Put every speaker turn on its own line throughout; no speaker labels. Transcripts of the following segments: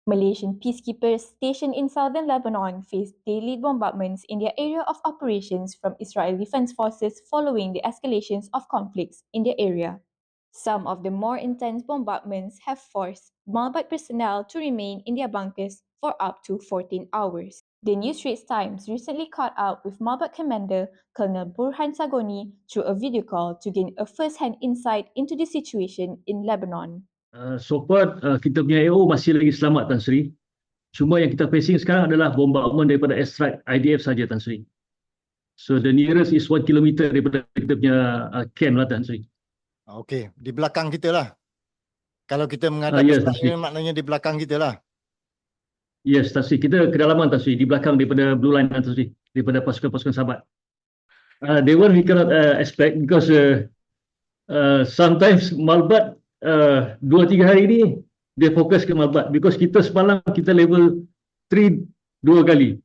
Malaysian peacekeepers stationed in southern Lebanon faced daily bombardments in their area of operations from Israeli defense forces following the escalations of conflicts in the area. Some of the more intense bombardments have forced Malbatt personnel to remain in their bunkers for up to 14 hours. The New Straits Times recently caught up with Malbatt commander Colonel Burhan Sagoni through a video call to gain a first-hand insight into the situation in Lebanon.
So far, kita punya AO masih lagi selamat, Tan Sri. Cuma yang kita facing sekarang adalah bombardment daripada airstrike IDF saja, Tan Sri. So the nearest is 1 kilometer daripada kita punya camp lah, Tan Sri.
Okey, di belakang kita lah. Kalau kita menghadap
yes,
Israel, maknanya di belakang kita lah.
Yes, Tan Sri. Kita kedalaman, Tan Sri. Di belakang daripada blue line, Tan Sri. Daripada pasukan-pasukan sahabat. The one we cannot expect because sometimes Malbatt 2-3 hari ni dia fokus ke Malbatt because kita semalam kita level 3 2 kali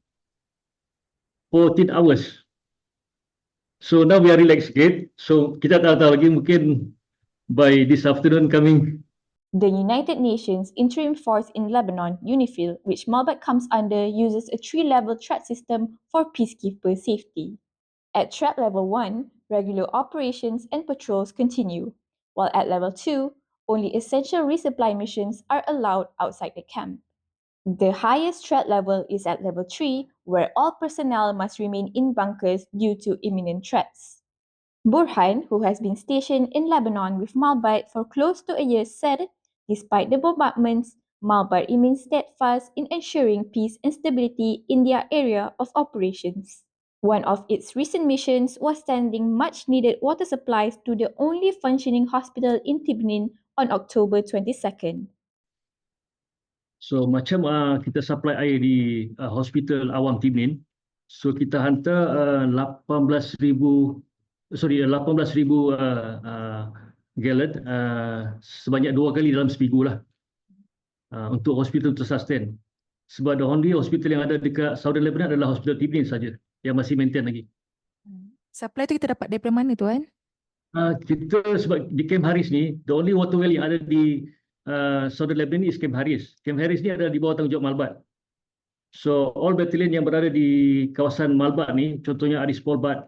14 hours. So now we are relaxed sikit. So kita tak tahu lagi mungkin by this afternoon coming.
The United Nations Interim Force in Lebanon, UNIFIL, which Malbatt comes under, uses a 3-level threat system for peacekeeper safety. At threat level 1, regular operations and patrols continue, while at level 2, only essential resupply missions are allowed outside the camp. The highest threat level is at level 3, where all personnel must remain in bunkers due to imminent threats. Burhan, who has been stationed in Lebanon with Malbatt for close to a year, said, despite the bombardments, Malbatt remains steadfast in ensuring peace and stability in their area of operations. One of its recent missions was sending much-needed water supplies to the only functioning hospital in Tibnin on October 22nd.
So macam kita supply air di hospital awam Tibnin, so kita hantar 18,000 gallon sebanyak 2 kali dalam seminggu lah untuk hospital to sustain. Sebab the only hospital yang ada dekat Southern Lebanon adalah hospital Tibnin saja yang masih maintain lagi.
Supply tu kita dapat daripada mana tuan?
Kita sebab di Camp Haris ni, the only water well yang ada di Southern Lebanon is Camp Haris. Camp Haris ni ada di bawah tanggungjawab Malbatt. So all battalion yang berada di kawasan Malbatt ni, contohnya Aris Polbat,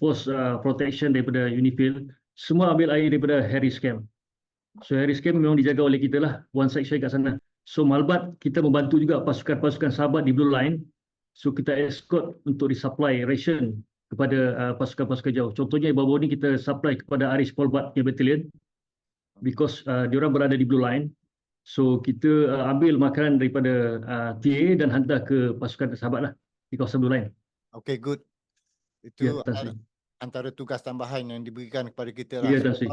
Force Protection daripada UNIFIL, semua ambil air daripada Harris Camp. So Harris Camp memang dijaga oleh kita lah, one section kat sana. So Malbatt kita membantu juga pasukan-pasukan sahabat di Blue Line. So kita escort untuk disupply ration kepada pasukan-pasukan jauh. Contohnya baru ni kita supply kepada Aris Polbat punya battalion because diorang berada di Blue Line. So kita ambil makanan daripada TA dan hantar ke pasukan sahabat lah di kawasan Blue Line.
Okay, good. Itu antara tugas tambahan yang diberikan kepada kita lah.
Ya, Tan Sri.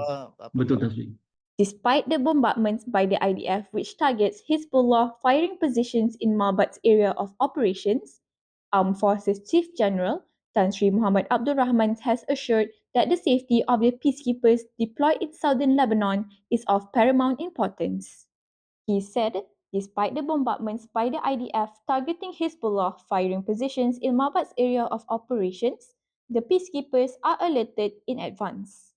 Betul, Tan Sri.
Despite the bombardments by the IDF, which targets Hezbollah firing positions in Malbatt's area of operations, Armed Forces Chief General Tan Sri Muhammad Abdul Rahman has assured that the safety of the peacekeepers deployed in southern Lebanon is of paramount importance. He said, despite the bombardments by the IDF targeting Hezbollah firing positions in Malbatt's area of operations, the peacekeepers are alerted in advance.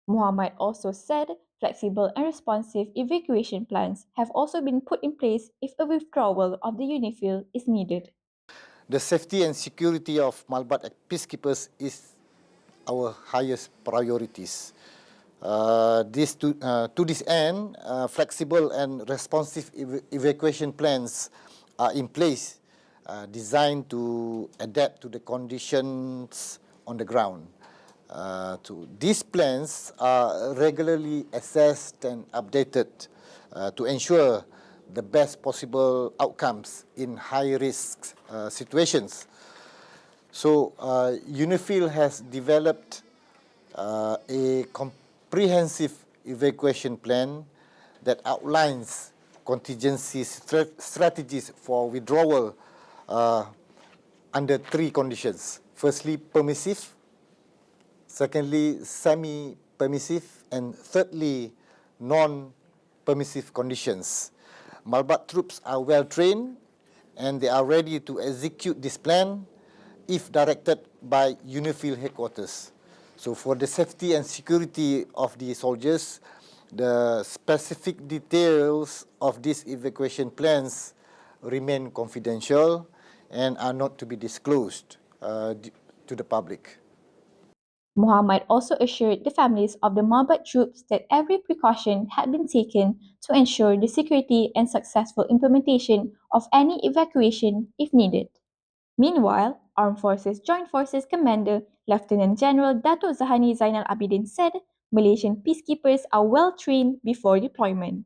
Muhammad also said flexible and responsive evacuation plans have also been put in place if a withdrawal of the UNIFIL is needed.
The safety and security of Malbatt peacekeepers is our highest priorities. To this end, flexible and responsive evacuation plans are in place, designed to adapt to the conditions on the ground. These plans are regularly assessed and updated to ensure the best possible outcomes in high-risk situations. So, UNIFIL has developed a comprehensive evacuation plan that outlines contingency strategies for withdrawal under 3 conditions. Firstly, permissive. Secondly, semi-permissive. And thirdly, non-permissive conditions. Malbatt troops are well trained and they are ready to execute this plan if directed by UNIFIL headquarters. So for the safety and security of the soldiers, The specific details of these evacuation plans remain confidential and are not to be disclosed to the public.
Muhammad also assured the families of the Malbatt troops that every precaution had been taken to ensure the security and successful implementation of any evacuation if needed. Meanwhile, Armed Forces Joint Forces Commander Lieutenant General Datuk Zahani Zainal Abidin said Malaysian peacekeepers are well trained before deployment.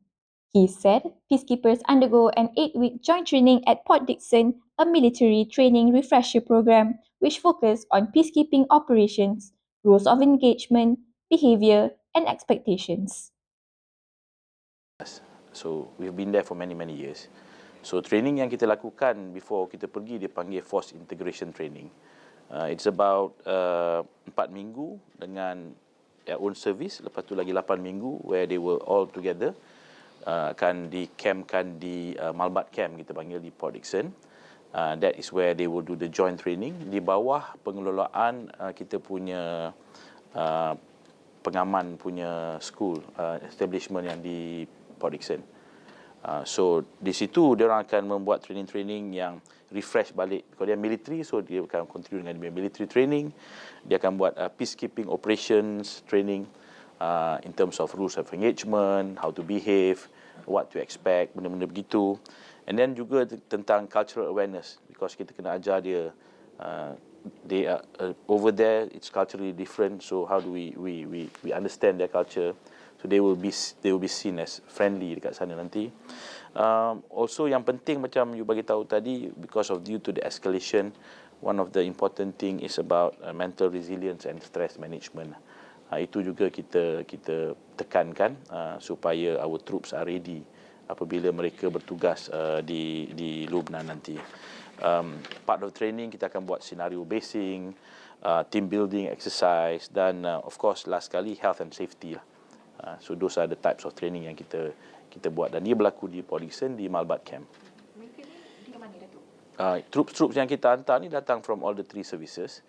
He said peacekeepers undergo an 8-week joint training at Port Dickson, a military training refresher program which focuses on peacekeeping operations, rules of engagement, behavior, and expectations.
So we've been there for many years. So training yang kita lakukan before kita pergi dia panggil force integration training. It's about 4 minggu dengan their own service, lepas tu lagi 8 minggu where they were all together. Akan dicampkan di Malbatt camp kita panggil di Port Dickson. That is where they will do the joint training di bawah pengelolaan kita punya pengaman punya school establishment yang di Port Dickson. So di situ dia orang akan membuat training-training yang refresh balik. Kalau dia military, so dia akan continue dengan dia military training. Dia akan buat peacekeeping operations training in terms of rules of engagement, how to behave, what to expect, benda-benda begitu. And then juga tentang cultural awareness, because kita kena ajar dia they are over there, it's culturally different, so how do we understand their culture, so they will be seen as friendly dekat sana nanti. Also yang penting macam you bagi tahu tadi, because of due to the escalation, one of the important thing is about mental resilience and stress management. Itu juga kita tekankan supaya our troops are ready apabila mereka bertugas di Lebanon nanti. Part of training kita akan buat scenario basing, team building exercise, dan of course last sekali health and safety lah. So those are the types of training yang kita buat, dan dia berlaku di Port Dickson di Malbatt camp. Troops yang kita hantar ni datang from all the 3 services.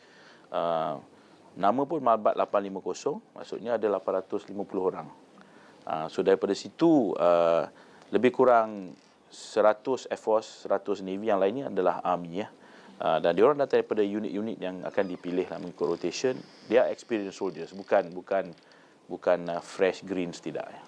Nama pun Malbatt 850, maksudnya ada 850 orang. So daripada situ lebih kurang 100 Air Force, 100 Navy, yang lainnya adalah Army ya. Dan diorang datang daripada unit-unit yang akan dipilih lah mengikut rotation. Dia experienced soldiers, bukan fresh greens, tidak ya.